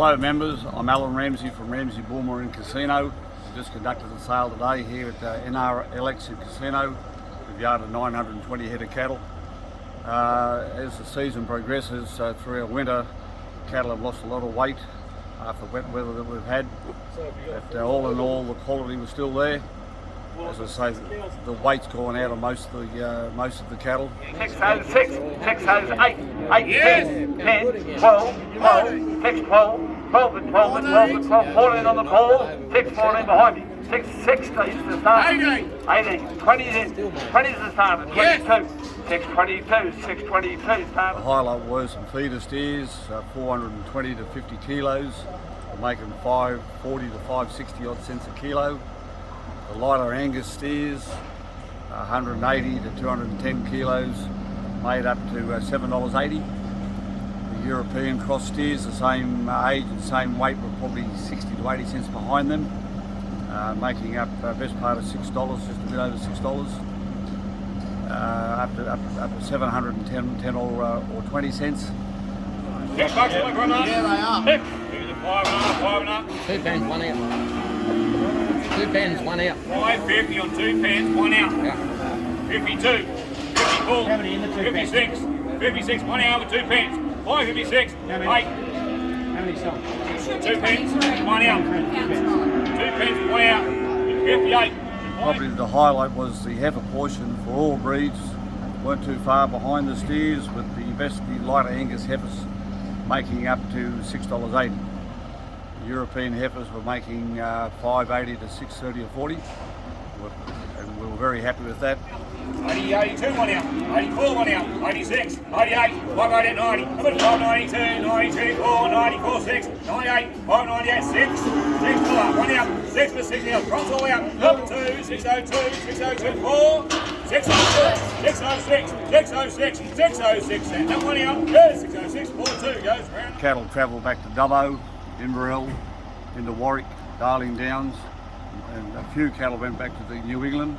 Hello members, I'm Alan Ramsey from Ramsey Bulmer and Casino. We just conducted a sale today here at NRLX and Casino. We've yarded 920 head of cattle. As the season progresses through our winter, cattle have lost a lot of weight after the wet weather that we've had. But all in all, the quality was still there. As I say, the weight's gone out of most of the cattle. 606, 608, 8, 10, 10, 12, 12, 6, 12, 12 and 12 and 12 and 12, 14 on the ball, 6, 14 behind me, 6, 16 is the start, 18, 20 is the start, 22, 622, 622 The start. highlight was some feeder steers, 420 to 50 kilos, making 540 to 560 odd cents a kilo. The lighter Angus steers, 180 to 210 kilos, made up to $7.80. The European cross steers, the same age and same weight, were probably 60 to 80 cents behind them, making up best part of $6, just a bit over $6. Up to 710 or 20 cents. Yeah, Yeah, they are. 5 and up. 2 pens, 1 out. 2 pens, 1 out. 550 on 2 pens, 1 out. Yeah. 52, 54, 56, 56, 1 out with 2 pens. 556, 8. How many songs? 2 pens, 1 out. 2 pens, 1 out. 58. Probably the highlight was the heifer portion for all breeds. Weren't too far behind the steers, with the lighter Angus heifers making up to $6.80. The European heifers were making $5.80 to $6.30 or 40, and we were very happy with that. 80, 82, 1 out. 84, 1 out. 86, 88, 588, 90. Number 592, 92, 4, 94, 6, 98, 598, 6. 6 pull up, 1 out. 6 for 6 out. Fronts all out. Number 2, 602, 602, 4. 606, 606, 606, 606. And number 1 out. Good, 606, 42 goes round. Cattle travelled back to Dubbo, Inverell, into Warwick, Darling Downs, and a few cattle went back to the New England.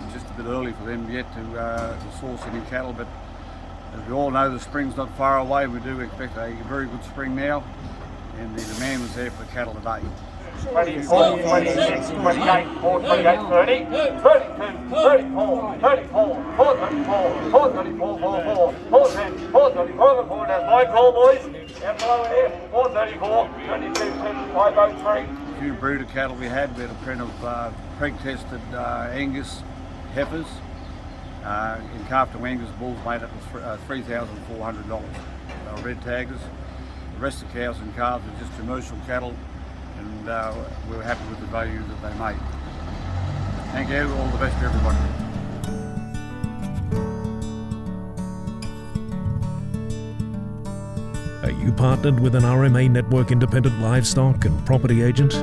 It's just a bit early for them yet to source any cattle, but as we all know, the spring's not far away. We do expect a very good spring now, and the demand was there for cattle today. 24, 26, 28, 4, 28, 30, 32, 34, 34, 4, 34, 4, 34, 4, 4, 4, 10, 4, 34, 4, that's my call, boys. And below here, 4, 34, 22, 503. A few breeder cattle we had a print of preg-tested Angus heifers. In calf to Angus bulls made up $3,400. They were red taggers. The rest of the cows and calves are just commercial cattle, and we were happy with the value that they made. Thank you, all the best to everybody. Are you partnered with an RMA Network independent livestock and property agent?